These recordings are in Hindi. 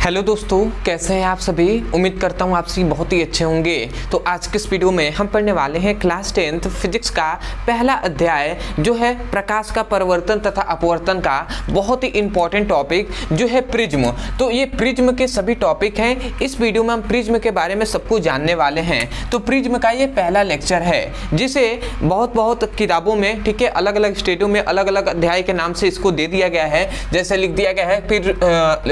हेलो दोस्तों, कैसे हैं आप सभी। उम्मीद करता हूँ आप सभी बहुत ही अच्छे होंगे। तो आज के इस वीडियो में हम पढ़ने वाले हैं क्लास 10th फिजिक्स का पहला अध्याय जो है प्रकाश का परावर्तन तथा अपवर्तन का बहुत ही इंपॉर्टेंट टॉपिक जो है प्रिज्म। तो ये प्रिज्म के सभी टॉपिक हैं। इस वीडियो में हम प्रिज्म के बारे में सब कुछ जानने वाले हैं। तो प्रिज्म का ये पहला लेक्चर है जिसे बहुत किताबों में, ठीक है, अलग अलग स्टेटों में अलग अलग अध्याय के नाम से इसको दे दिया गया है। जैसे लिख दिया गया है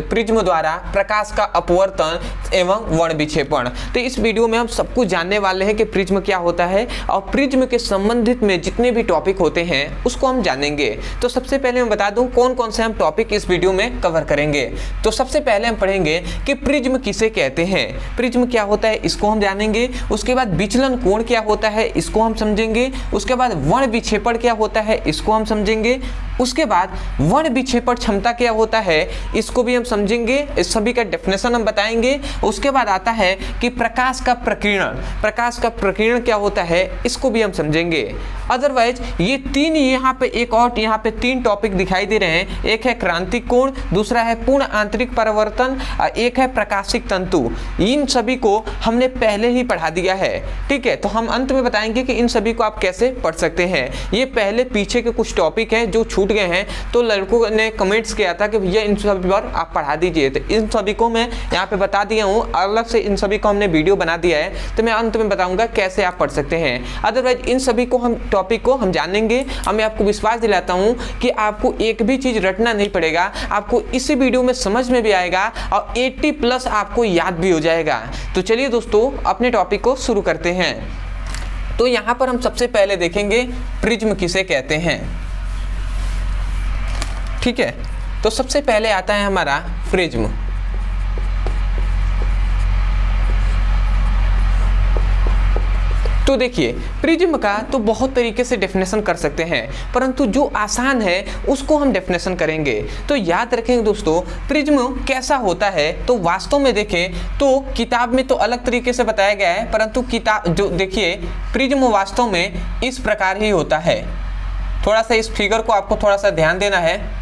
प्रिज्म द्वारा प्रकाश का अपवर्तन एवं वर्ण विक्षेपण। तो इस वीडियो में हम सब कुछ जानने वाले हैं कि प्रिज्म क्या होता है और प्रिज्म के संबंधित में जितने भी टॉपिक होते हैं उसको हम जानेंगे। तो सबसे पहले मैं बता दूं कौन कौन से हम टॉपिक इस वीडियो में कवर करेंगे। तो सबसे पहले हम पढ़ेंगे कि प्रिज्म किसे कहते हैं, प्रिज्म क्या होता है इसको हम जानेंगे। उसके बाद विचलन कोण क्या होता है इसको हम समझेंगे। उसके बाद वर्ण विक्षेपण क्या होता है इसको हम समझेंगे। उसके बाद वर्ण विक्षेपण क्षमता क्या होता है इसको भी हम समझेंगे, इस सभी का डेफिनेशन हम बताएंगे। उसके बाद आता है कि प्रकाश का प्रकीर्णन क्या होता है इसको भी हम समझेंगे। अदरवाइज ये तीन यहाँ पे एक और यहाँ पे तीन टॉपिक दिखाई दे रहे हैं। एक है क्रांतिक कोण, दूसरा है पूर्ण आंतरिक परावर्तन और एक है प्रकाशिक तंतु। इन सभी को हमने पहले ही पढ़ा दिया है, ठीक है। तो हम अंत में बताएंगे कि इन सभी को आप कैसे पढ़ सकते हैं। ये पहले पीछे के कुछ टॉपिक हैं जो छूट गए हैं, तो लड़कों ने कमेंट्स किया था कि भैया इन सभी पर आप पढ़ा दीजिए। तो इन सभी को मैं यहाँ पे बता दिया हूँ, अलग से इन सभी को हमने वीडियो बना दिया है। तो मैं अंत में बताऊंगा कैसे आप पढ़ सकते हैं। अदरवाइज इन सभी को हम टॉपिक को हम जानेंगे और मैं आपको विश्वास दिलाता हूँ कि आपको एक भी चीज रटना नहीं पड़ेगा, आपको इसी वीडियो में समझ में भी आएगा और 80+ आपको याद भी हो जाएगा। तो चलिए दोस्तों अपने टॉपिक को शुरू करते हैं। तो यहाँ पर हम सबसे पहले देखेंगे प्रिज्म किसे कहते हैं, ठीक है। तो सबसे पहले आता है हमारा प्रिज्म। तो देखिए प्रिज्म का तो बहुत तरीके से डेफिनेशन कर सकते हैं, परंतु जो आसान है उसको हम डेफिनेशन करेंगे। तो याद रखेंगे दोस्तों प्रिज्म कैसा होता है। तो वास्तव में देखें तो किताब में तो अलग तरीके से बताया गया है, परंतु किताब जो देखिए प्रिज्म वास्तव में इस प्रकार ही होता है। थोड़ा सा इस फिगर को आपको थोड़ा सा ध्यान देना है।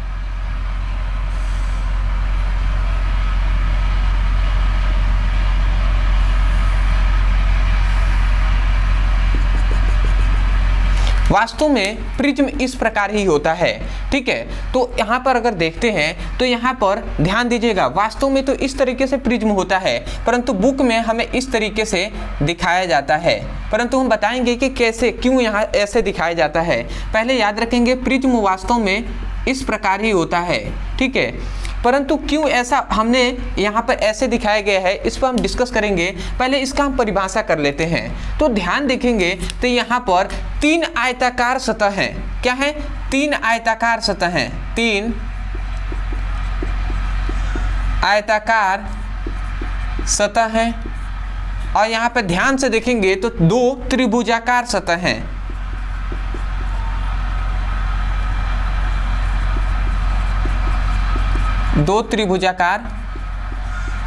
वास्तव में प्रिज्म इस प्रकार ही होता है, ठीक है। तो यहाँ पर अगर देखते हैं तो यहाँ पर ध्यान दीजिएगा, वास्तव में तो इस तरीके से प्रिज्म होता है, परंतु बुक में हमें इस तरीके से दिखाया जाता है। परंतु हम बताएंगे कि कैसे, क्यों यहाँ ऐसे दिखाया जाता है। पहले याद रखेंगे प्रिज्म वास्तव में इस प्रकार ही होता है, ठीक है। परंतु क्यों ऐसा हमने यहाँ पर ऐसे दिखाया गया है इस पर हम डिस्कस करेंगे। पहले इसका हम परिभाषा कर लेते हैं। तो ध्यान देखेंगे तो यहाँ पर 3 आयताकार सतह हैं। क्या है? 3 आयताकार सतह हैं। 3 आयताकार सतह हैं और यहाँ पर ध्यान से देखेंगे तो 2 त्रिभुजाकार सतह हैं। दो त्रिभुजाकार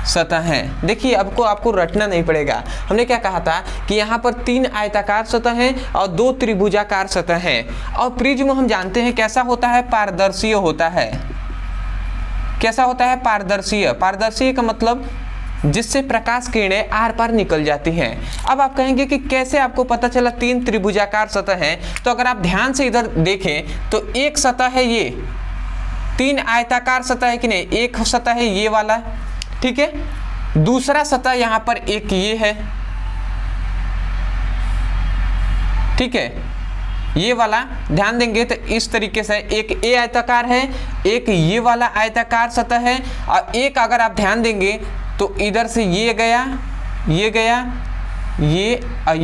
सतह हैं। देखिए आपको रटना नहीं पड़ेगा। हमने क्या कहा था कि यहाँ पर 3 आयताकार सतह हैं और 2 त्रिभुजाकार सतह हैं। और प्रिज्म हम जानते हैं कैसा होता है, पारदर्शीय होता है। कैसा होता है? पारदर्शीय। पारदर्शीय का मतलब जिससे प्रकाश किरणें आर पार निकल जाती हैं। अब आप कहेंगे कि कैसे आपको पता चला 3 त्रिभुजाकार सतह हैं। तो अगर आप ध्यान से इधर देखें तो एक सतह है, ये 3 आयताकार सतह है कि नहीं, एक सतह है ये वाला, ठीक है। दूसरा सतह यहां पर एक ये है, ठीक है, ये वाला ध्यान देंगे तो इस तरीके से एक ए आयताकार है, एक ये वाला आयताकार सतह है और एक अगर आप ध्यान देंगे तो इधर से ये गया, ये गया, ये और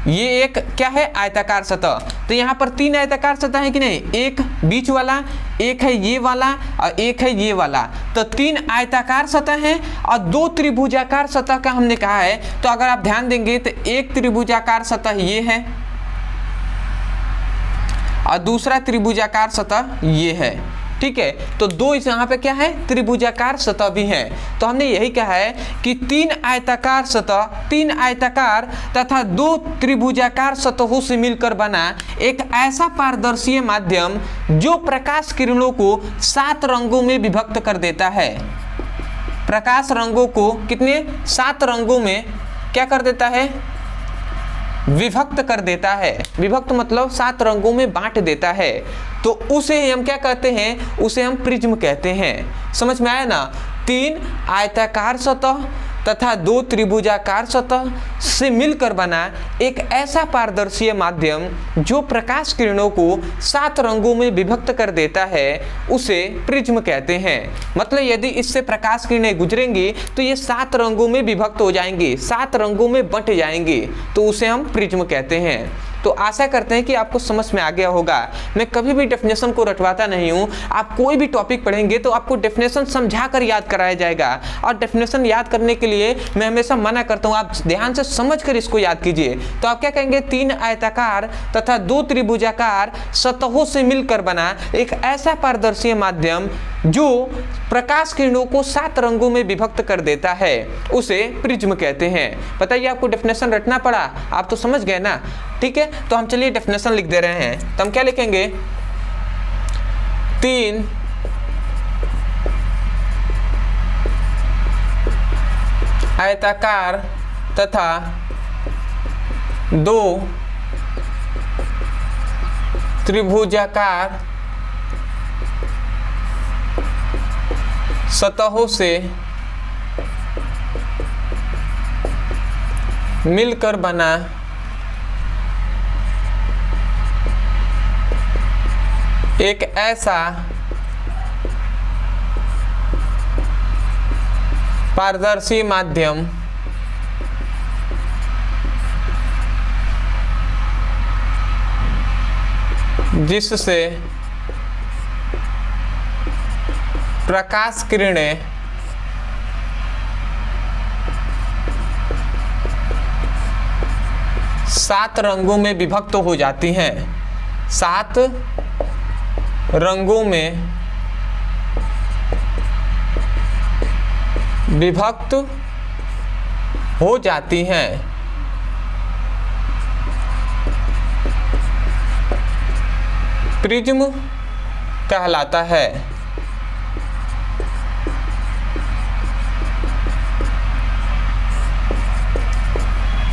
ये एक क्या है? आयताकार सतह। तो यहाँ पर 3 आयताकार सतह है कि नहीं, एक बीच वाला, एक है ये वाला और एक है ये वाला। तो 3 आयताकार सतह हैं और 2 त्रिभुजाकार सतह का हमने कहा है। तो अगर आप ध्यान देंगे तो एक त्रिभुजाकार सतह ये है और दूसरा त्रिभुजाकार सतह ये है, ठीक है। तो 2 इस यहाँ पे क्या है? त्रिभुजाकार सतह भी हैं। तो हमने यही कहा है कि 3 आयताकार सतह, 3 आयताकार तथा 2 त्रिभुजाकार सतहों से मिलकर बना एक ऐसा पारदर्शी माध्यम जो प्रकाश किरणों को 7 रंगों में विभक्त कर देता है। प्रकाश रंगों को कितने 7 रंगों में क्या कर देता है, विभक्त कर देता है। विभक्त मतलब 7 रंगों में बांट देता है, तो उसे हम क्या कहते हैं, उसे हम प्रिज्म कहते हैं। समझ में आया ना। 3 आयताकार सतह तथा 2 त्रिभुजाकार सतह से मिलकर बना एक ऐसा पारदर्शी माध्यम जो प्रकाश किरणों को 7 रंगों में विभक्त कर देता है, उसे प्रिज्म कहते हैं। मतलब यदि इससे प्रकाश किरणें गुजरेंगी तो ये 7 रंगों में विभक्त हो जाएंगी, 7 रंगों में बंट जाएंगी, तो उसे हम प्रिज्म कहते हैं। तो आशा करते हैं कि आपको समझ में आ गया होगा। मैं कभी भी डेफिनेशन को रटवाता नहीं हूँ। आप कोई भी टॉपिक पढ़ेंगे तो आपको डेफिनेशन समझा कर याद कराया जाएगा, और डेफिनेशन याद करने के लिए मैं हमेशा मना करता हूँ, आप ध्यान से समझ कर इसको याद कीजिए। तो आप क्या कहेंगे, 3 आयताकार तथा 2 त्रिभुजाकार सतहों से मिलकर बना एक ऐसा पारदर्शी माध्यम जो प्रकाश किरणों को 7 रंगों में विभक्त कर देता है, उसे प्रिज्म कहते हैं। बताइए, आपको डेफिनेशन रटना पड़ा, आप तो समझ गए ना। ठीक है, तो हम चलिए डेफिनेशन लिख दे रहे हैं। तो हम क्या लिखेंगे, 3 आयताकार तथा 2 त्रिभुजाकार सतहों से मिलकर बना एक ऐसा पारदर्शी माध्यम जिससे प्रकाश किरणें सात रंगों में विभक्त हो जाती हैं, 7 रंगों में विभक्त हो जाती हैं। प्रिज्म कहलाता है।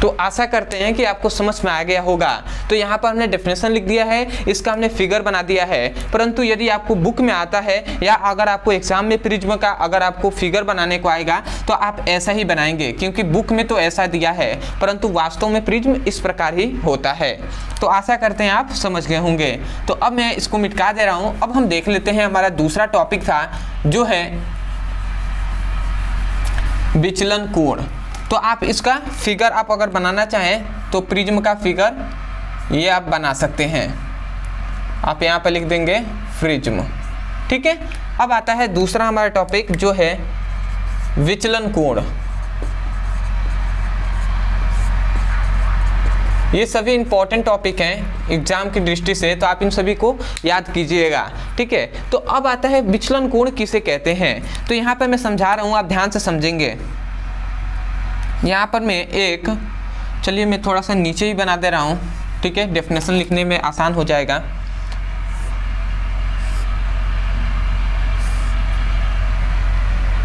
तो आशा करते हैं कि आपको समझ में आ गया होगा। तो यहाँ पर हमने डेफिनेशन लिख दिया है, इसका हमने फिगर बना दिया है। परंतु यदि आपको बुक में आता है या अगर आपको एग्जाम में प्रिज्म का अगर आपको फिगर बनाने को आएगा तो आप ऐसा ही बनाएंगे, क्योंकि बुक में तो ऐसा दिया है, परंतु वास्तव में प्रिज्म इस प्रकार ही होता है। तो आशा करते हैं आप समझ गए होंगे। तो अब मैं इसको मिटा दे रहा हूँ। अब हम देख लेते हैं, हमारा दूसरा टॉपिक था जो है विचलन कोण। तो आप इसका फिगर आप अगर बनाना चाहें तो प्रिज्म का फिगर ये आप बना सकते हैं। आप यहाँ पर लिख देंगे प्रिज्म। ठीक है, अब आता है दूसरा हमारा टॉपिक जो है विचलन कोण। ये सभी इंपॉर्टेंट टॉपिक हैं एग्जाम की दृष्टि से, तो आप इन सभी को याद कीजिएगा। ठीक है, तो अब आता है विचलन कोण किसे कहते हैं। तो यहाँ पर मैं समझा रहा हूँ, आप ध्यान से समझेंगे। यहाँ पर मैं एक, चलिए मैं थोड़ा सा नीचे ही बना दे रहा हूँ। ठीक है, डेफिनेशन लिखने में आसान हो जाएगा।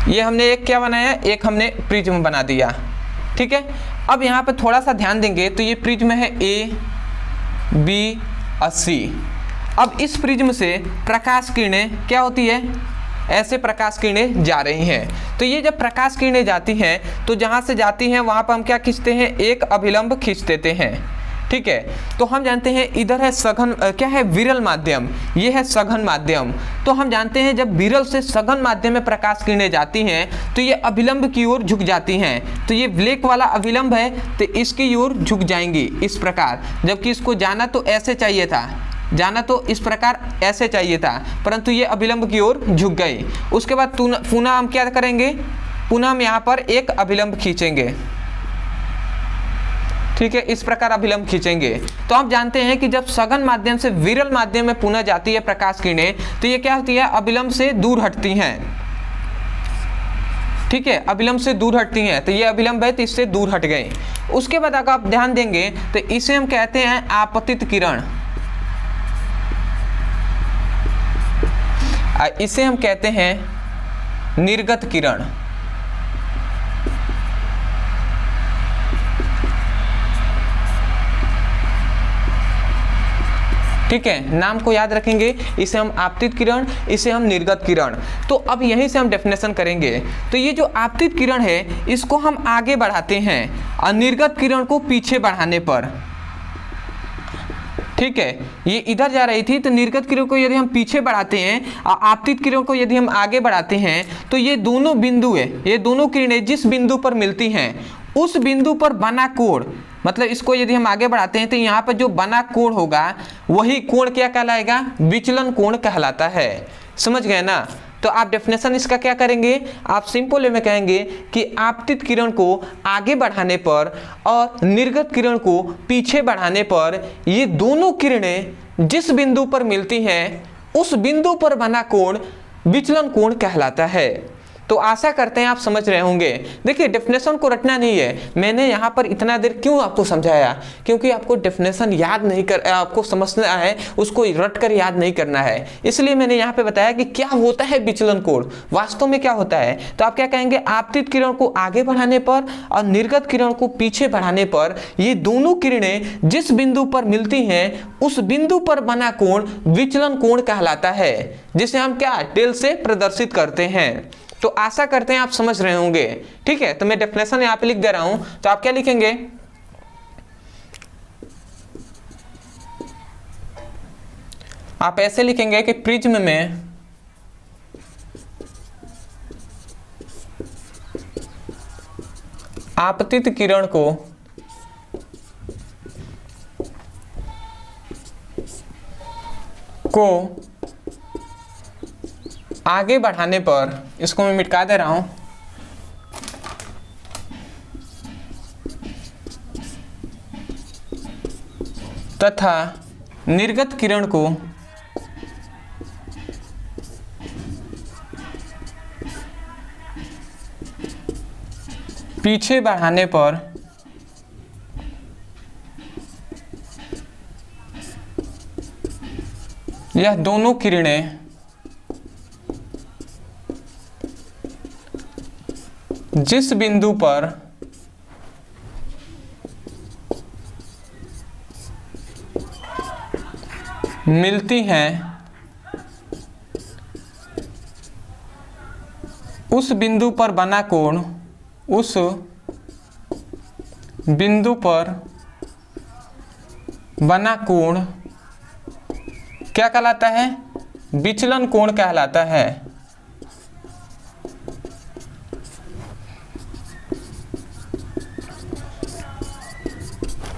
ये हमने एक क्या बनाया, एक हमने प्रिज्म बना दिया। ठीक है, अब यहाँ पे थोड़ा सा ध्यान देंगे तो ये प्रिज्म है A, B और C। अब इस प्रिज्म से प्रकाश किरणें क्या होती है, ऐसे प्रकाश किरणें जा रही हैं। तो ये जब प्रकाश किरणें जाती हैं तो जहाँ से जाती हैं वहाँ पर हम क्या खींचते हैं, एक अभिलंब खींच देते हैं। ठीक है, तो हम जानते हैं इधर है सघन, क्या है, विरल माध्यम, ये है सघन माध्यम। तो हम जानते हैं जब विरल से सघन माध्यम में प्रकाश किरणें जाती हैं तो ये अभिलंब की ओर झुक जाती हैं। तो ये ब्लैक वाला अभिलंब है तो इसकी ओर झुक जाएंगी इस प्रकार, जबकि इसको जाना तो ऐसे चाहिए था, जाना तो इस प्रकार ऐसे चाहिए था, परंतु ये अभिलंब की ओर झुक गई। उसके बाद पुनः हम क्या करेंगे, पुनः हम यहाँ पर एक अभिलंब खींचेंगे। ठीक है, इस प्रकार अभिलंब खींचेंगे। तो आप जानते हैं कि जब सघन माध्यम से विरल माध्यम में पुनः जाती है प्रकाश किरणें तो ये क्या होती है, अभिलंब से दूर हटती हैं। ठीक है, अभिलंब से दूर हटती हैं, तो ये अभिलंब है तो इससे दूर हट गए। उसके बाद अगर आप ध्यान देंगे तो इसे हम कहते हैं आपतित किरण, इसे हम कहते हैं निर्गत किरण। ठीक है, नाम को याद रखेंगे, इसे हम आपतित किरण, इसे हम निर्गत किरण। तो अब यहीं से हम डेफिनेशन करेंगे। तो ये जो आपतित किरण है इसको हम आगे बढ़ाते हैं और निर्गत किरण को पीछे बढ़ाने पर, ठीक है, ये इधर जा रही थी तो निर्गत किरण को यदि हम पीछे बढ़ाते हैं और आपतित किरण को यदि हम आगे बढ़ाते हैं तो ये दोनों बिंदु है, ये दोनों किरणें जिस बिंदु पर मिलती हैं उस बिंदु पर बना कोण, मतलब इसको यदि हम आगे बढ़ाते हैं तो यहाँ पर जो बना कोण होगा वही कोण क्या कहलाएगा, विचलन कोण कहलाता है। समझ गए ना। तो आप डेफिनेशन इसका क्या करेंगे, आप सिंपल वे में कहेंगे कि आपतित किरण को आगे बढ़ाने पर और निर्गत किरण को पीछे बढ़ाने पर ये दोनों किरणें जिस बिंदु पर मिलती हैं उस बिंदु पर बना कोण विचलन कोण कहलाता है। तो आशा करते हैं आप समझ रहे होंगे। देखिए डेफिनेशन को रटना नहीं है, मैंने यहाँ पर इतना देर क्यों आपको समझाया, क्योंकि आपको डेफिनेशन याद नहीं कर, आपको समझना है, उसको रट कर याद नहीं करना है, इसलिए मैंने यहाँ पे बताया कि क्या होता है विचलन कोण, वास्तव में क्या होता है। तो आप क्या कहेंगे, आपतित किरण को आगे बढ़ाने पर और निर्गत किरण को पीछे बढ़ाने पर ये दोनों किरणें जिस बिंदु पर मिलती हैं उस बिंदु पर बना कोण विचलन कोण कहलाता है, जिसे हम क्या टेल से प्रदर्शित करते हैं। तो आशा करते हैं आप समझ रहे होंगे। ठीक है, तो मैं डेफिनेशन यहां पे लिख दे रहा हूं, तो आप क्या लिखेंगे, आप ऐसे लिखेंगे कि प्रिज्म में आपतित किरण को आगे बढ़ाने पर, इसको मैं मिटा दे रहा हूं, तथा निर्गत किरण को पीछे बढ़ाने पर यह दोनों किरणें जिस बिंदु पर मिलती हैं उस बिंदु पर बना कोण, उस बिंदु पर बना कोण क्या कहलाता है, विचलन कोण कहलाता है।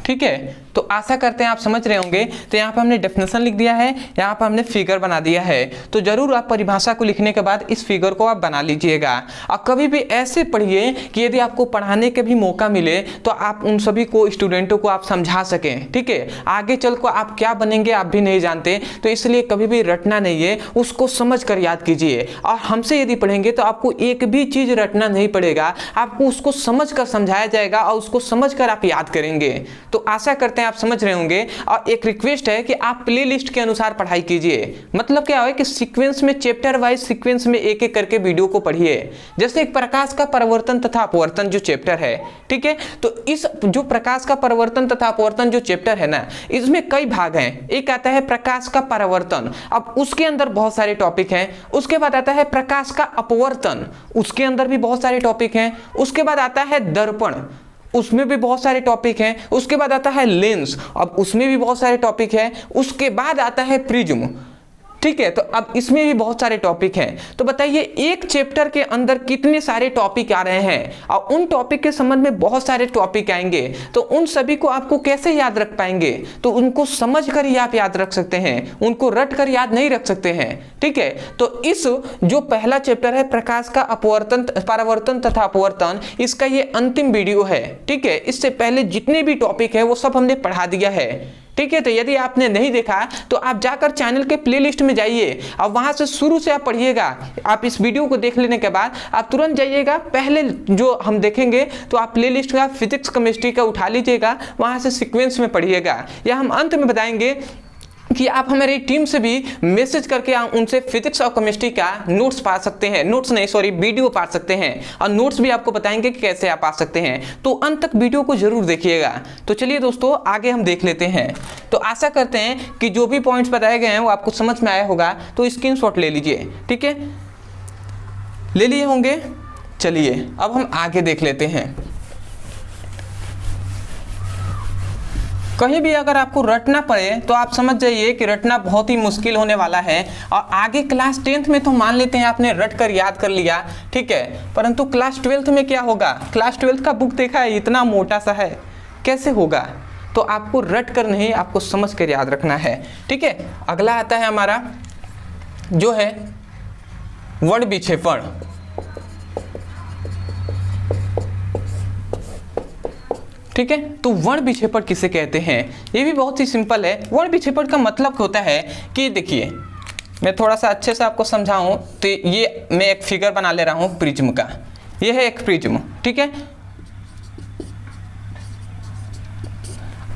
ठीक है, तो आशा करते हैं आप समझ रहे होंगे। तो यहाँ पर हमने डेफिनेशन लिख दिया है, यहाँ पर हमने फिगर बना दिया है। तो जरूर आप परिभाषा को लिखने के बाद इस फिगर को आप बना लीजिएगा। और कभी भी ऐसे पढ़िए कि यदि आपको पढ़ाने के भी मौका मिले तो आप उन सभी को, स्टूडेंटों को आप समझा सकें। ठीक है, आगे चल कर आप क्या बनेंगे आप भी नहीं जानते, तो इसलिए कभी भी रटना नहीं है, उसको समझ कर याद कीजिए। और हमसे यदि पढ़ेंगे तो आपको एक भी चीज रटना नहीं पड़ेगा, आपको उसको समझ कर समझाया जाएगा और उसको समझ कर आप याद करेंगे। तो आशा करते हैं आप समझ रहे होंगे। और एक रिक्वेस्ट है कि आप प्लेलिस्ट के अनुसार पढ़ाई कीजिए। मतलब क्या है कि सीक्वेंस में, चैप्टर वाइज सीक्वेंस में एक एक करके वीडियो को पढ़िए। जैसे एक प्रकाश का परावर्तन तथा अपवर्तन जो चैप्टर है, ठीक है, तो इस जो प्रकाश का परावर्तन तथा अपवर्तन जो चैप्टर है ना, इसमें कई भाग हैं। एक आता है प्रकाश का परावर्तन, अब उसके अंदर बहुत सारे टॉपिक हैं। उसके बाद आता है प्रकाश का अपवर्तन, उसके अंदर भी बहुत सारे टॉपिक हैं। उसके बाद आता है दर्पण, उसमें भी बहुत सारे टॉपिक हैं। उसके बाद आता है लेंस, अब उसमें भी बहुत सारे टॉपिक हैं। उसके बाद आता है प्रिज्म। ठीक है, तो अब इसमें भी बहुत सारे टॉपिक हैं। तो बताइए एक चैप्टर के अंदर कितने सारे टॉपिक आ रहे हैं, और उन टॉपिक के संबंध में बहुत सारे टॉपिक आएंगे। तो उन सभी को आपको कैसे याद रख पाएंगे, तो उनको समझ कर ही आप याद रख सकते हैं, उनको रट कर याद नहीं रख सकते हैं। ठीक है, तो इस जो पहला चैप्टर है प्रकाश का अपवर्तन, परावर्तन तथा अपवर्तन, इसका ये अंतिम वीडियो है। ठीक है, इससे पहले जितने भी टॉपिक है वो सब हमने पढ़ा दिया है। ठीक है, तो यदि आपने नहीं देखा तो आप जाकर चैनल के प्लेलिस्ट में जाइए और वहां से शुरू से आप पढ़िएगा। आप इस वीडियो को देख लेने के बाद आप तुरंत जाइएगा, पहले जो हम देखेंगे तो आप प्लेलिस्ट का फिजिक्स केमिस्ट्री का उठा लीजिएगा, वहां से सीक्वेंस में पढ़िएगा। या हम अंत में बताएंगे कि आप हमारी टीम से भी मैसेज करके उनसे फिजिक्स और केमिस्ट्री का नोट्स पा सकते हैं, नोट्स नहीं सॉरी वीडियो पा सकते हैं, और नोट्स भी आपको बताएंगे कि कैसे आप पा सकते हैं। तो अंत तक वीडियो को जरूर देखिएगा। तो चलिए दोस्तों आगे हम देख लेते हैं। तो आशा करते हैं कि जो भी पॉइंट्स बताए गए हैं वो आपको समझ में आया होगा। तो स्क्रीनशॉट ले लीजिए, ठीक है, ले लिए होंगे। चलिए अब हम आगे देख लेते हैं। कहीं भी अगर आपको रटना पड़े तो आप समझ जाइए कि रटना बहुत ही मुश्किल होने वाला है। और आगे क्लास 10th में तो मान लेते हैं आपने रट कर याद कर लिया, ठीक है, परंतु क्लास 12th में क्या होगा? क्लास 12th का बुक देखा है, इतना मोटा सा है, कैसे होगा? तो आपको रट कर नहीं, आपको समझ कर याद रखना है, ठीक है। अगला आता है हमारा जो है वर्ण विक्षेपण। ठीक है, तो वर्ण विक्षेपण किसे कहते हैं? ये भी बहुत ही सिंपल है। वर्ण विक्षेपण का मतलब होता है कि देखिए, मैं थोड़ा सा अच्छे से आपको समझाऊं तो ये मैं एक फिगर बना ले रहा हूं प्रिज्म का। ये है एक प्रिज्म, ठीक है।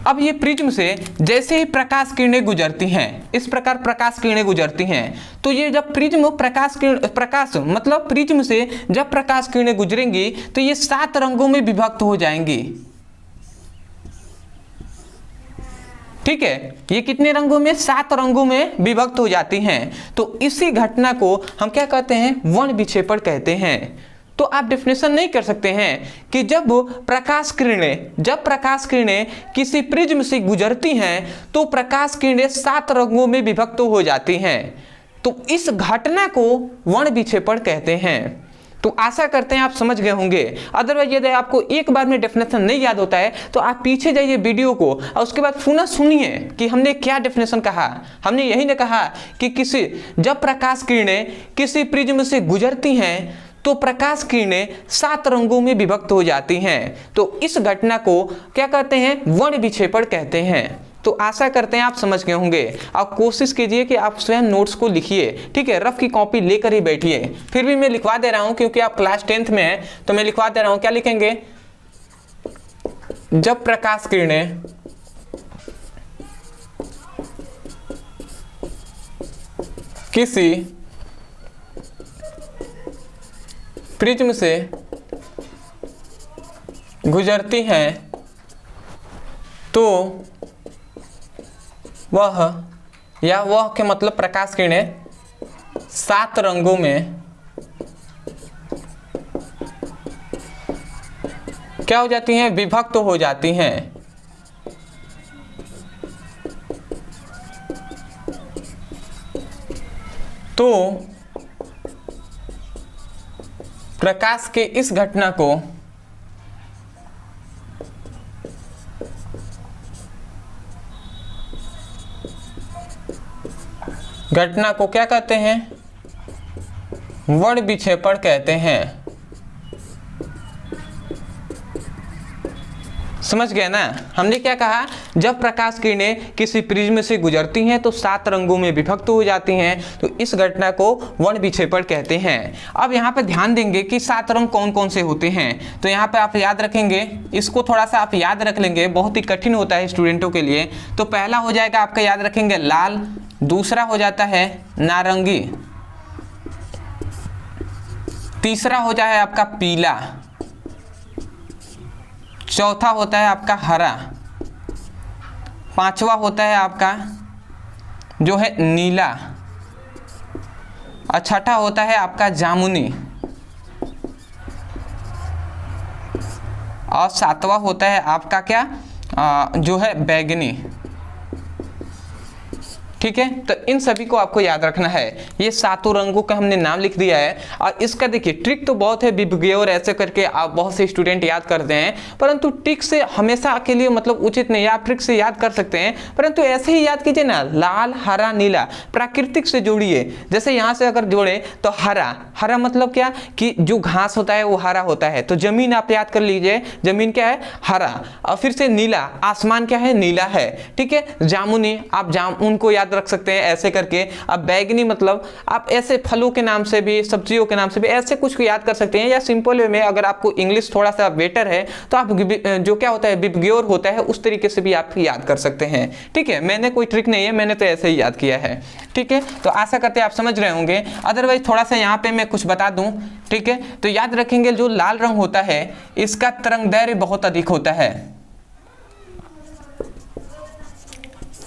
अब ये प्रिज्म से जैसे ही प्रकाश किरणें गुजरती हैं, इस प्रकार प्रकाश किरणें गुजरती हैं, तो ये जब प्रिज्म प्रकाश मतलब प्रिज्म से जब प्रकाश किरणें गुजरेंगी तो ये 7 रंगों में विभक्त हो जाएंगी, ठीक है। ये कितने रंगों में? 7 रंगों में विभक्त हो जाती हैं। तो इसी घटना को हम क्या कहते हैं? वर्ण विक्षेपण कहते हैं। तो आप डेफिनेशन नहीं कर सकते हैं कि जब प्रकाश किरणें किसी प्रिज्म से गुजरती हैं तो प्रकाश किरणें 7 रंगों में विभक्त हो जाती हैं। तो इस घटना को वर्ण विक्षेपण कहते हैं। तो आशा करते हैं आप समझ गए होंगे। अदरवाइज यदि आपको एक बार में डेफिनेशन नहीं याद होता है तो आप पीछे जाइए वीडियो को और उसके बाद पुनः सुनिए कि हमने क्या डेफिनेशन कहा। हमने यही ना कहा कि जब प्रकाश किरणें किसी प्रिज्म से गुजरती हैं तो प्रकाश किरणें 7 रंगों में विभक्त हो जाती हैं। तो इस घटना को क्या कहते हैं? वर्ण विक्षेपण कहते हैं। तो आशा करते हैं आप समझ गए होंगे। आप कोशिश कीजिए कि आप स्वयं नोट्स को लिखिए, ठीक है, रफ की कॉपी लेकर ही बैठिए। फिर भी मैं लिखवा दे रहा हूं क्योंकि आप क्लास 10th में हैं तो मैं लिखवा दे रहा हूं। क्या लिखेंगे? जब प्रकाश किरणें किसी प्रिज्म से गुजरती हैं तो वह के मतलब प्रकाश किरणें 7 रंगों में क्या हो जाती हैं? विभक्त हो जाती हैं। तो प्रकाश के इस घटना को क्या कहते हैं? वर्ण विक्षेपण कहते हैं। समझ गए ना? हमने क्या कहा? जब प्रकाश किरणें किसी प्रिज्म से गुजरती हैं तो 7 रंगों में विभक्त हो जाती हैं। तो इस घटना को वर्ण विक्षेपण कहते हैं। अब यहाँ पे ध्यान देंगे कि 7 रंग कौन कौन से होते हैं। तो यहाँ पे आप याद रखेंगे, इसको थोड़ा सा आप याद रख लेंगे, बहुत ही कठिन होता है स्टूडेंटों के लिए। तो पहला हो जाएगा आपका, याद रखेंगे, लाल। दूसरा हो जाता है नारंगी। तीसरा हो जाए आपका पीला। चौथा होता है आपका हरा। पांचवा होता है आपका जो है नीला। और छठा होता है आपका जामुनी। और सातवां होता है आपका क्या जो है बैगनी। ठीक है, तो इन सभी को आपको याद रखना है। ये 7 रंगों का हमने नाम लिख दिया है। और इसका देखिए ट्रिक तो बहुत है, बिबगेयर ऐसे करके आप बहुत से स्टूडेंट याद करते हैं, परंतु ट्रिक से हमेशा के लिए मतलब उचित नहीं है। आप ट्रिक से याद कर सकते हैं परंतु ऐसे ही याद कीजिए ना, लाल हरा नीला प्राकृतिक से जोड़िए। जैसे यहाँ से अगर जोड़े तो हरा, हरा मतलब क्या कि जो घास होता है वो हरा होता है। तो जमीन आप याद कर लीजिए, जमीन क्या है? हरा। और फिर से नीला, आसमान क्या है? नीला है। ठीक है, जामुनी, आप उनको याद याद रख सकते हैं ऐसे करके। अब बैगनी मतलब आप ऐसे फलों के नाम से भी, सब्जियों के नाम से भी ऐसे कुछ को याद कर सकते हैं, या सिंपल वे में अगर आपको इंग्लिश थोड़ा सा बेटर है तो आप जो क्या होता है विबग्योर होता है उस तरीके से भी आप याद कर सकते हैं। ठीक है, मैंने कोई ट्रिक नहीं है, मैंने तो ऐसे ही याद किया है। ठीक है, तो आशा करते हैं आप समझ रहे होंगे। अदरवाइज थोड़ा सा यहाँ पे मैं कुछ बता दूं। ठीक है, तो याद रखेंगे जो लाल रंग होता है इसका तरंगदैर्घ्य बहुत अधिक होता है।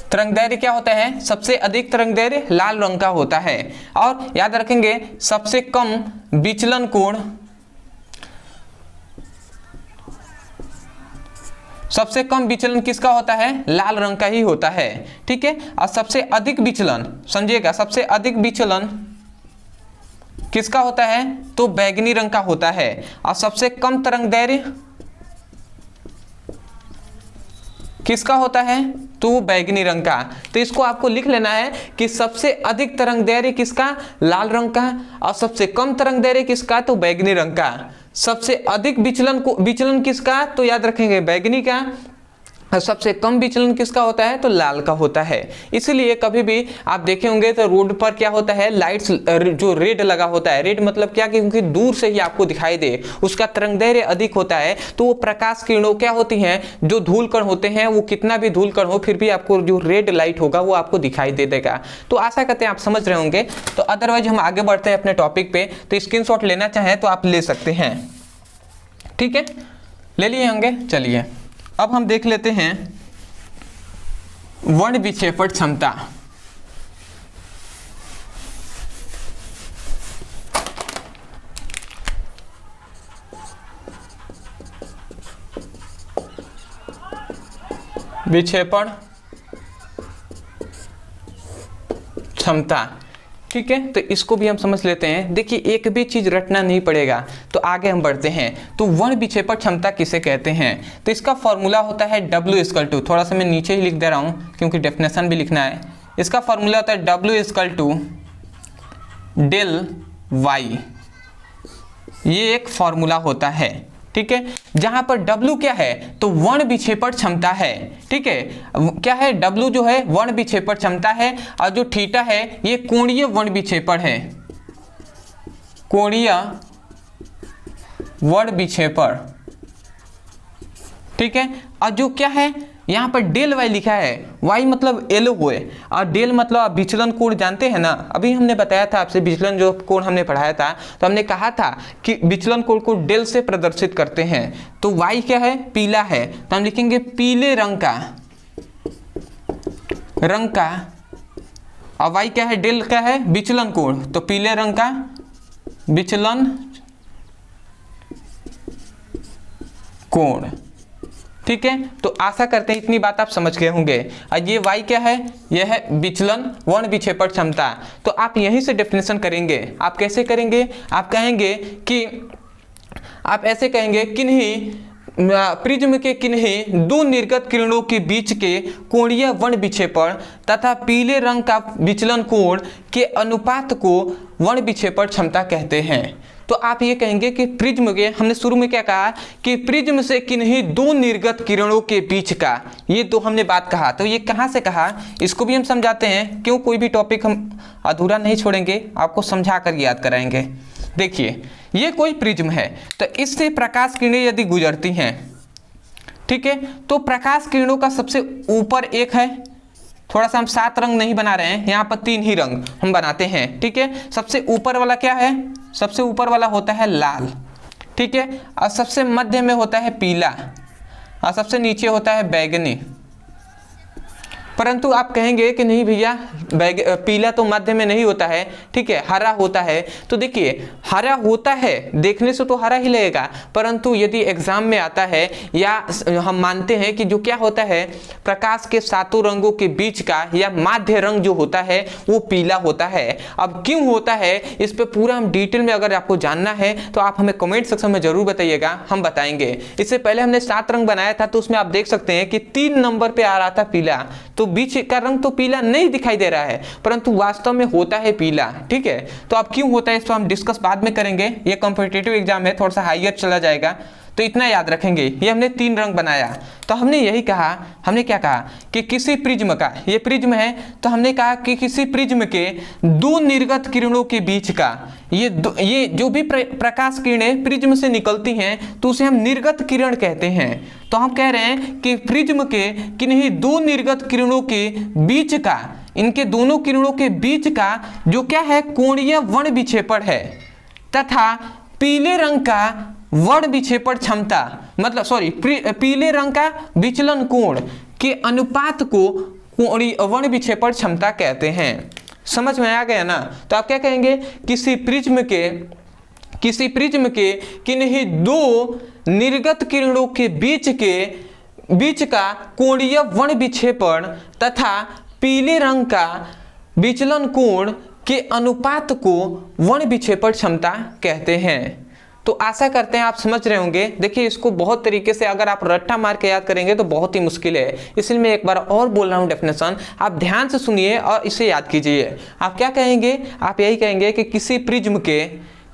तरंगदैर्घ्य क्या होता है, सबसे अधिक तरंगदैर्घ्य लाल रंग का होता है। और याद रखेंगे सबसे कम विचलन कोण, सबसे कम विचलन किसका होता है, लाल रंग का ही होता है। ठीक है, और सबसे अधिक विचलन, समझिएगा, सबसे अधिक विचलन किसका होता है, तो बैगनी रंग का होता है। और सबसे कम तरंगदैर्घ्य किसका होता है, तो बैगनी रंग का। तो इसको आपको लिख लेना है कि सबसे अधिक तरंगदैर्घ्य किसका, लाल रंग का, और सबसे कम तरंगदैर्घ्य किसका, तो बैगनी रंग का। सबसे अधिक विचलन किसका, तो याद रखेंगे बैगनी का। सबसे कम विचलन किसका होता है, तो लाल का होता है। इसलिए कभी भी आप देखे होंगे तो रोड पर क्या होता है, लाइट्स जो रेड लगा होता है, रेड मतलब क्या, क्योंकि दूर से ही आपको दिखाई दे, उसका तरंगदैर्घ्य अधिक होता है, तो वो प्रकाश किरणों क्या होती हैं, जो धूल कण होते हैं, वो कितना भी धूल कण हो फिर भी आपको जो रेड लाइट होगा वो आपको दिखाई दे देगा। तो आशा करते हैं आप समझ रहे होंगे। तो अदरवाइज हम आगे बढ़ते हैं अपने टॉपिक पे। तो स्क्रीनशॉट लेना चाहें तो आप ले सकते हैं। ठीक है, ले लिए होंगे। चलिए अब हम देख लेते हैं वर्ण विक्षेपण क्षमता। विक्षेपण क्षमता, ठीक है, तो इसको भी हम समझ लेते हैं। देखिए एक भी चीज रटना नहीं पड़ेगा, तो आगे हम बढ़ते हैं। तो वर्ण विक्षेपण क्षमता किसे कहते हैं, तो इसका फॉर्मूला होता है W, थोड़ा सा मैं नीचे ही लिख दे रहा हूं क्योंकि डेफिनेशन भी लिखना है। इसका फॉर्मूला होता है W डेल वाई, ये एक फॉर्मूला होता है। ठीक है, जहां पर W क्या है, तो वर्ण विक्षेपण क्षमता है। ठीक है, क्या है, W जो है वर्ण विक्षेपण क्षमता है, और जो थीटा है ये कोणीय वर्ण विक्षेपण है, कोणीय वर्ण विक्षेपण। ठीक है, और जो क्या है यहाँ पर डेल वाई लिखा है, वाई मतलब एलो हुए, और डेल मतलब आप विचलन कोण जानते हैं ना। अभी हमने बताया था आपसे, विचलन जो कोण हमने पढ़ाया था, तो हमने कहा था कि विचलन कोण को डेल से प्रदर्शित करते हैं। तो वाई क्या है, पीला है, तो हम लिखेंगे पीले रंग का, और वाई क्या है, डेल क्या है, विचलन कोण, तो पीले रंग का विचलन कोण। ठीक है, तो आशा करते हैं इतनी बात आप समझ गए होंगे। और ये y क्या है, यह है विचलन वर्ण विक्षेपण क्षमता। तो आप यहीं से डेफिनेशन करेंगे। आप कैसे करेंगे, आप कहेंगे कि आप ऐसे कहेंगे, किन्हीं प्रिज्म के किन्हीं दो निर्गत किरणों के बीच के कोणीय वर्ण विक्षेपण तथा पीले रंग का विचलन कोण के अनुपात को वर्ण विक्षेपण क्षमता कहते हैं। तो आप ये कहेंगे कि प्रिज्म के, हमने शुरू में क्या कहा कि प्रिज्म से किन्हीं दो निर्गत किरणों के बीच का, ये तो हमने बात कहा। तो ये कहाँ से कहा, इसको भी हम समझाते हैं। क्यों, कोई भी टॉपिक हम अधूरा नहीं छोड़ेंगे, आपको समझा कर याद कराएंगे। देखिए ये कोई प्रिज्म है, तो इससे प्रकाश किरणें यदि गुजरती हैं, ठीक है, तो प्रकाश किरणों का सबसे ऊपर एक है, थोड़ा सा हम 7 रंग नहीं बना रहे हैं, यहाँ पर 3 ही रंग हम बनाते हैं। ठीक है, सबसे ऊपर वाला क्या है, सबसे ऊपर वाला होता है लाल। ठीक है, और सबसे मध्य में होता है पीला, और सबसे नीचे होता है बैगनी। परंतु आप कहेंगे कि नहीं भैया पीला तो मध्य में नहीं होता है, ठीक है, हरा होता है। तो देखिए हरा होता है, देखने से तो हरा ही लगेगा, परंतु यदि एग्जाम में आता है या हम मानते हैं कि जो क्या होता है, प्रकाश के 7 रंगों के बीच का या माध्य रंग जो होता है वो पीला होता है। अब क्यों होता है, इस पर पूरा हम डिटेल में अगर आपको जानना है तो आप हमें कमेंट सेक्शन में जरूर बताइएगा, हम बताएंगे। इससे पहले हमने 7 रंग बनाया था, तो उसमें आप देख सकते हैं कि 3 नंबर पे आ रहा था पीला, तो बीच का रंग तो पीला नहीं दिखाई दे रहा है, परंतु वास्तव में होता है पीला। ठीक है, तो अब क्यों होता है इस पर हम डिस्कस बाद में करेंगे, ये कॉम्पिटिटिव एग्जाम है, थोड़ा सा हाईयर चला जाएगा। तो इतना याद रखेंगे। ये हमने 3 रंग बनाया, तो हमने यही कहा, हमने क्या कहा कि किसी प्रिज्म का, ये प्रिज्म है, तो हमने कहा कि किसी प्रिज्म के 2 निर्गत किरणों के बीच का, ये जो भी प्रकाश किरणें प्रिज्म से निकलती हैं तो उसे हम निर्गत किरण कहते हैं। तो हम कह रहे हैं कि प्रिज्म के किन्हीं 2 निर्गत किरणों के बीच का, इनके दोनों किरणों के बीच का जो क्या है, कोणीय वर्ण विक्षेपण है, तथा पीले रंग का वर्ण विक्षेपण क्षमता, मतलब सॉरी पीले रंग का विचलन कोण के अनुपात को कोणीय वर्ण विक्षेपण क्षमता कहते हैं। समझ में आ गया ना? तो आप क्या कहेंगे, किसी प्रिज्म के किन्हीं 2 निर्गत किरणों के बीच का कोणीय वर्ण विक्षेपण तथा पीले रंग का विचलन कोण के अनुपात को वर्ण विक्षेपण क्षमता कहते हैं। तो आशा करते हैं आप समझ रहे होंगे। देखिए, इसको बहुत तरीके से अगर आप रट्टा मार के याद करेंगे तो बहुत ही मुश्किल है, इसलिए मैं एक बार और बोल रहा हूँ डेफिनेशन, आप ध्यान से सुनिए और इसे याद कीजिए। आप क्या कहेंगे, आप यही कहेंगे कि किसी प्रिज्म के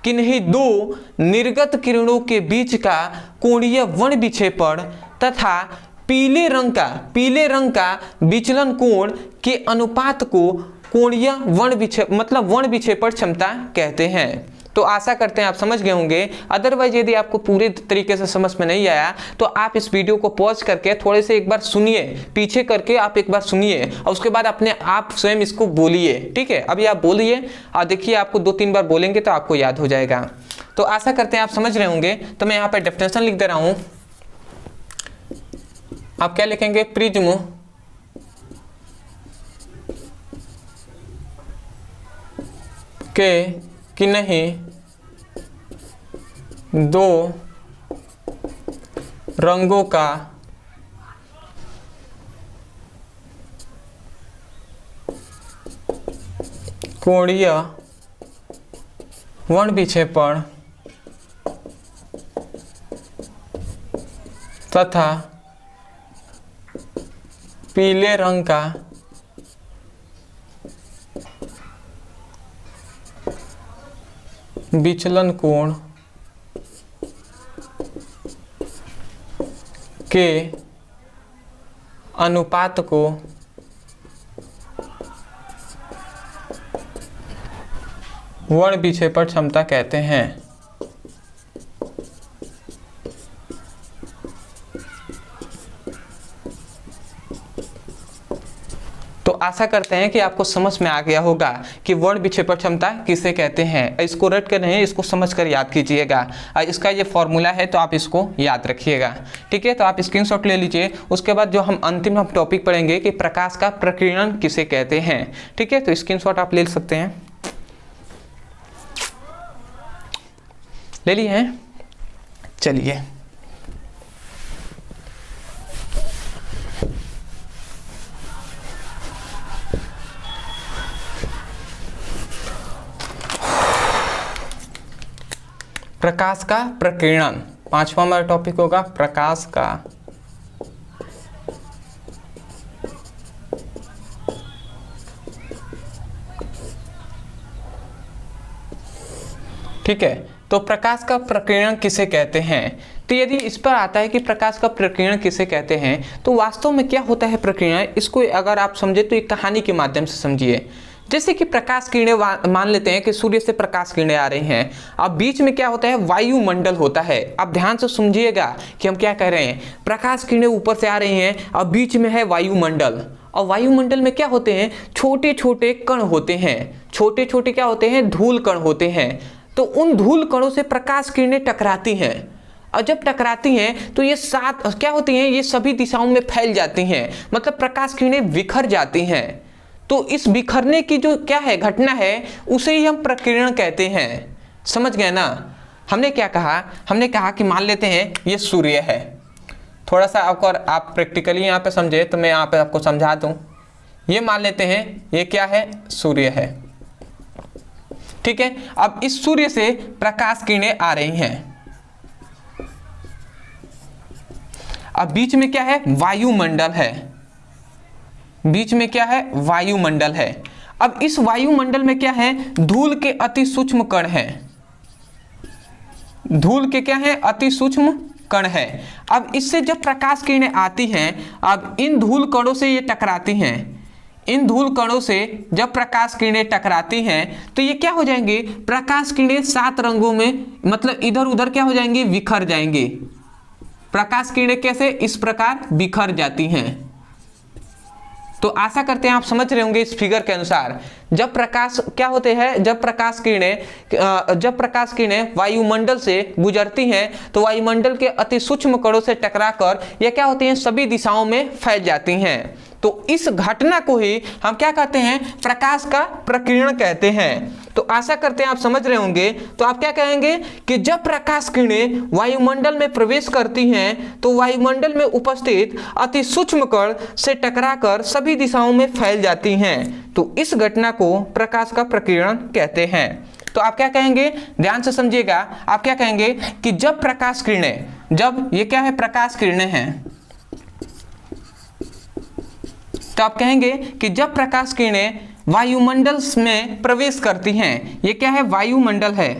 किन्हीं 2 निर्गत किरणों के बीच का कोणीय वर्ण विक्षेपण तथा पीले रंग का विचलन कोण के अनुपात को कोणीय वर्ण विक्षेपण क्षमता कहते हैं। तो आशा करते हैं आप समझ गए होंगे। अदरवाइज यदि आपको पूरे तरीके से समझ में नहीं आया तो आप इस वीडियो को पॉज करके थोड़े से एक बार सुनिए, पीछे करके आप एक बार सुनिए और उसके बाद अपने आप स्वयं इसको बोलिए। ठीक है, अभी आप बोलिए और देखिए, आपको 2-3 बार बोलेंगे तो आपको याद हो जाएगा। तो आशा करते हैं आप समझ रहे होंगे। तो मैं यहाँ पर डेफिनेशन लिख दे रहा हूँ। आप क्या लिखेंगे, प्रिज्म के किन्हीं 2 रंगों का कोणीय वर्ण विक्षेपण तथा पीले रंग का विचलन कोण के अनुपात को वर्ण विक्षेपण क्षमता कहते हैं। तो आशा करते हैं कि आपको समझ में आ गया होगा कि वर्ण विक्षेपण क्षमता किसे कहते हैं। इसको रट कर नहीं, इसको समझ कर याद कीजिएगा। इसका ये फॉर्मूला है तो आप इसको याद रखिएगा। ठीक है, तो आप स्क्रीनशॉट ले लीजिए। उसके बाद जो हम अंतिम टॉपिक पढ़ेंगे कि प्रकाश का प्रकीर्णन किसे कहते हैं। ठीक है, तो स्क्रीनशॉट आप ले सकते हैं, ले लिए हैं। चलिए, प्रकाश का प्रकीर्णन 5वां हमारा टॉपिक होगा, प्रकाश का ठीक है। तो प्रकाश का प्रकीर्णन किसे कहते हैं। तो यदि इस पर आता है कि प्रकाश का प्रकीर्णन किसे कहते हैं, तो वास्तव में क्या होता है प्रकीर्णन, इसको अगर आप समझे तो एक कहानी के माध्यम से समझिए। जैसे कि प्रकाश किरणें, मान लेते हैं कि सूर्य से प्रकाश किरणें आ रही हैं, अब बीच में क्या होता है, वायुमंडल होता है। आप ध्यान से समझिएगा कि हम क्या कह रहे हैं। प्रकाश किरणें ऊपर से आ रही हैं, अब बीच में है वायुमंडल, और वायुमंडल में क्या होते हैं, छोटे छोटे कण होते हैं, छोटे छोटे क्या होते हैं, धूल कण होते हैं। तो उन धूल कणों से प्रकाश किरणें टकराती हैं, और जब टकराती हैं तो ये क्या होती हैं, ये सभी दिशाओं में फैल जाती हैं, मतलब प्रकाश किरणें बिखर जाती हैं। तो इस बिखरने की जो क्या है घटना है, उसे ही हम प्रकीर्णन कहते हैं। समझ गए ना। हमने क्या कहा, हमने कहा कि मान लेते हैं ये सूर्य है। थोड़ा सा आप प्रैक्टिकली यहाँ पे समझे तो मैं यहाँ पे आपको समझा दूँ। ये मान लेते हैं ये क्या है, सूर्य है। ठीक है, अब इस सूर्य से प्रकाश किरणें आ रही हैं, अब बीच में क्या है, वायुमंडल है, बीच में क्या है, वायुमंडल है। अब इस वायुमंडल में क्या है, धूल के अति सूक्ष्म कण हैं, धूल के क्या है, अति सूक्ष्म कण है। अब इससे जब प्रकाश किरणें आती हैं, अब इन धूल कणों से ये टकराती हैं, इन धूल कणों से जब प्रकाश किरणें टकराती हैं तो ये क्या हो जाएंगे, प्रकाश किरणें 7 रंगों में, मतलब इधर उधर क्या हो जाएंगी, बिखर जाएंगे। प्रकाश किरणें कैसे, इस प्रकार बिखर जाती हैं। तो आशा करते हैं आप समझ रहे होंगे इस फिगर के अनुसार। जब प्रकाश क्या होते हैं, जब प्रकाश किरणें वायुमंडल से गुजरती हैं तो वायुमंडल के अति सूक्ष्म कणों से टकराकर ये क्या होती हैं, सभी दिशाओं में फैल जाती हैं। तो इस घटना को ही हम क्या कहते हैं, प्रकाश का प्रकीर्णन कहते हैं। तो आशा करते हैं आप समझ रहे होंगे। तो आप क्या कहेंगे कि जब प्रकाश किरणें वायुमंडल में प्रवेश करती हैं तो वायुमंडल में उपस्थित अति सूक्ष्म कण से टकराकर सभी दिशाओं में फैल जाती हैं। तो इस घटना को प्रकाश का प्रकीर्णन कहते हैं। तो आप क्या कहेंगे, ध्यान से समझिएगा। आप क्या कहेंगे कि जब प्रकाश किरणें, जब ये क्या है, प्रकाश किरणें हैं, तो आप कहेंगे कि जब प्रकाश किरणें वायुमंडल में प्रवेश करती हैं, ये क्या है, वायुमंडल है।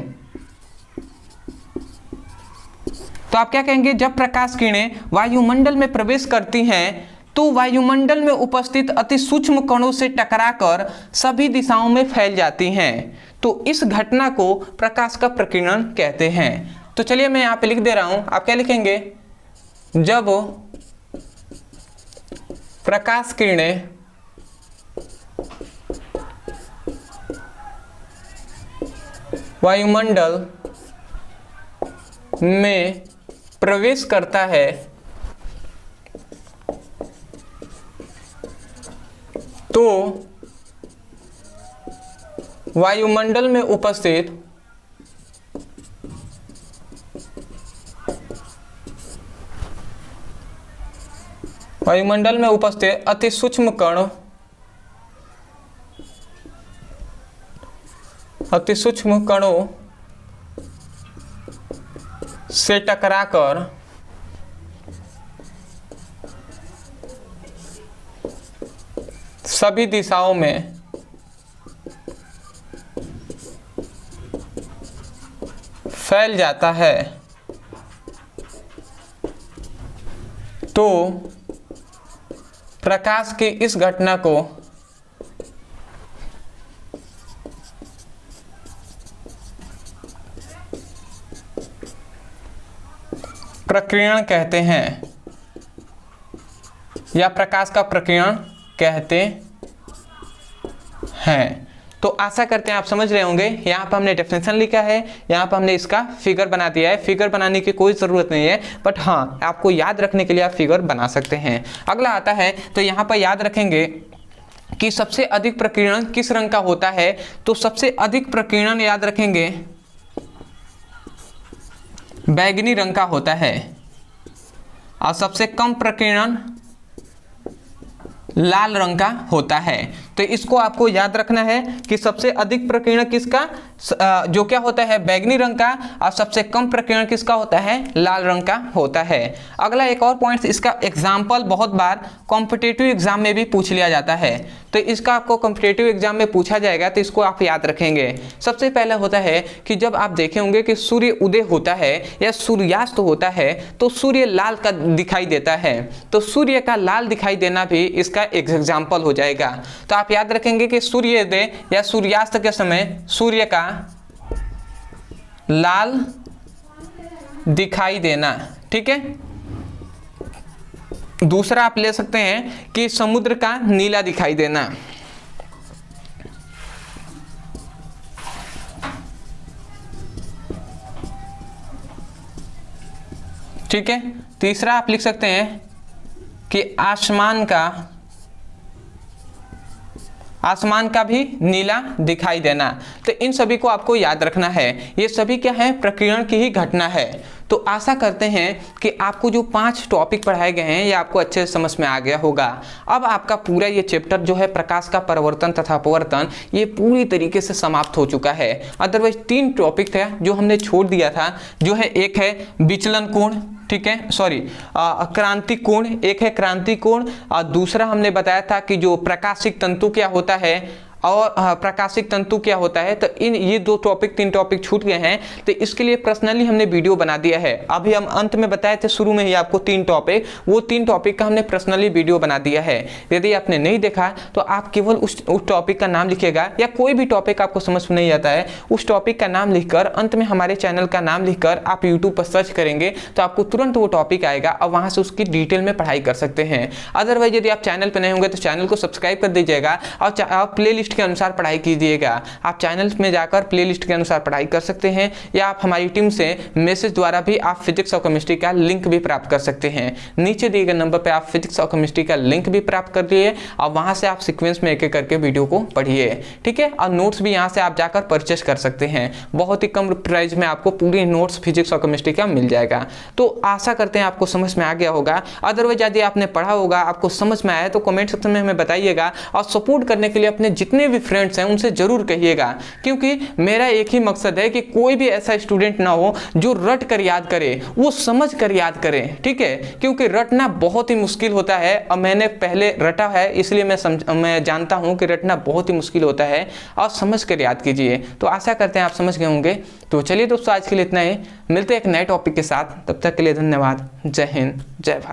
तो आप क्या कहेंगे, जब प्रकाश किरणें वायुमंडल में प्रवेश करती हैं तो वायुमंडल में उपस्थित अति सूक्ष्म कणों से टकराकर सभी दिशाओं में फैल जाती हैं। तो इस घटना को प्रकाश का प्रकीर्णन कहते हैं। तो चलिए मैं यहाँ पे लिख दे रहा हूं, आप क्या लिखेंगे, जब प्रकाश किरणें वायुमंडल में प्रवेश करता है तो वायुमंडल में उपस्थित अति सूक्ष्म कणों से टकराकर सभी दिशाओं में फैल जाता है। तो प्रकाश की इस घटना को प्रकीर्णन कहते हैं या प्रकाश का प्रकीर्णन कहते हैं। तो आशा करते हैं आप समझ रहे होंगे। यहाँ पर हमने डेफिनेशन लिखा है, यहाँ पर हमने इसका फिगर बना दिया है। फिगर बनाने की कोई ज़रूरत नहीं है, बट हाँ आपको याद रखने के लिए आप फिगर बना सकते हैं। अगला आता है, तो यहाँ पर याद रखेंगे कि सबसे अधिक प्रकीर्णन किस रंग का होता है। तो सबसे अधिक प्रकीर्णन याद रखेंगे बैंगनी रंग का होता है और सबसे कम प्रकीर्णन लाल रंग का होता है। तो इसको आपको याद रखना है कि सबसे अधिक प्रकीर्णन किसका, जो क्या होता है, बैंगनी रंग का, और सबसे कम प्रकीर्णन किसका होता है, लाल रंग का होता है। अगला एक और पॉइंट, इसका एग्जाम्पल बहुत बार कॉम्पिटिटिव एग्जाम में भी पूछ लिया जाता है। तो इसका आपको कॉम्पिटिटिव एग्जाम में पूछा जाएगा, तो इसको आप याद रखेंगे। सबसे पहले होता है कि जब आप देखे होंगे कि सूर्य उदय होता है या सूर्यास्त होता है तो सूर्य लाल का दिखाई देता है। तो सूर्य का लाल दिखाई देना भी इसका एक एग्जाम्पल हो जाएगा। तो आप याद रखेंगे कि सूर्योदय या सूर्यास्त के समय सूर्य का लाल दिखाई देना, ठीक है। दूसरा आप ले सकते हैं कि समुद्र का नीला दिखाई देना, ठीक है। तीसरा आप लिख सकते हैं कि आसमान का भी नीला दिखाई देना। तो इन सभी को आपको याद रखना है। ये सभी क्या है, प्रकीर्णन की ही घटना है। तो आशा करते हैं कि आपको जो 5 टॉपिक पढ़ाए गए हैं ये आपको अच्छे से समझ में आ गया होगा। अब आपका पूरा ये चैप्टर जो है प्रकाश का परावर्तन तथा अपवर्तन, ये पूरी तरीके से समाप्त हो चुका है। अदरवाइज 3 टॉपिक था जो हमने छोड़ दिया था, जो है एक है विचलन कोण, ठीक है, क्रांति कोण, एक है क्रांति कोण, और दूसरा हमने बताया था कि जो प्रकाशिक तंतु क्या होता है, और प्रकाशिक तंतु क्या होता है। तो इन ये 3 टॉपिक छूट गए हैं, तो इसके लिए पर्सनली हमने वीडियो बना दिया है। अभी हम अंत में बताए थे शुरू में ही आपको 3 टॉपिक, वो 3 टॉपिक का हमने पर्सनली वीडियो बना दिया है। यदि आपने नहीं देखा तो आप केवल उस टॉपिक का नाम लिखिएगा, या कोई भी टॉपिक आपको समझ में नहीं आता है उस टॉपिक का नाम लिखकर अंत में हमारे चैनल का नाम लिखकर आप यूट्यूब पर सर्च करेंगे तो आपको तुरंत वो टॉपिक आएगा और वहां से उसकी डिटेल में पढ़ाई कर सकते हैं। अदरवाइज यदि आप चैनल पर नहीं होंगे तो चैनल को सब्सक्राइब कर दीजिएगा और आप प्ले लिस्ट के अनुसार पढ़ाई कीजिएगा। आप चैनल में जाकर प्ले लिस्ट के अनुसार पढ़ाई कर सकते हैं, या आप हमारी टीम से मैसेज द्वारा भी आप फिजिक्स और केमिस्ट्री का लिंक भी प्राप्त कर सकते हैं। नीचे दिए गए नंबर पर आप फिजिक्स और केमिस्ट्री का लिंक भी प्राप्त कर लिए और वहां से आप सीक्वेंस में एक एक करके वीडियो को पढ़िए, ठीक है। और नोट्स भी यहां से आप जाकर परचेस कर सकते हैं, बहुत ही कम प्राइस में आपको पूरी नोट्स फिजिक्स और केमिस्ट्री का मिल जाएगा। तो आशा करते हैं आपको समझ में आ गया होगा। अदरवाइज यदि आपने पढ़ा होगा, आपको समझ में आया तो कमेंट सेक्शन में हमें बताइएगा, और सपोर्ट करने के लिए अपने जितने भी फ्रेंड्स हैं उनसे जरूर कहिएगा, क्योंकि मेरा एक ही मकसद है कि कोई भी ऐसा स्टूडेंट ना हो जो रट कर याद करे, वो समझ कर याद करे, ठीक है। क्योंकि रटना बहुत ही मुश्किल होता है और मैंने पहले रटा है, इसलिए मैं जानता हूं कि रटना बहुत ही मुश्किल होता है, और समझ कर याद कीजिए। तो आशा करते हैं आप समझ गए होंगे। तो चलिए दोस्तों, आज के लिए इतना ही, मिलते हैं एक नए टॉपिक के साथ, तब तक के लिए धन्यवाद। जय हिंद, जय भारत।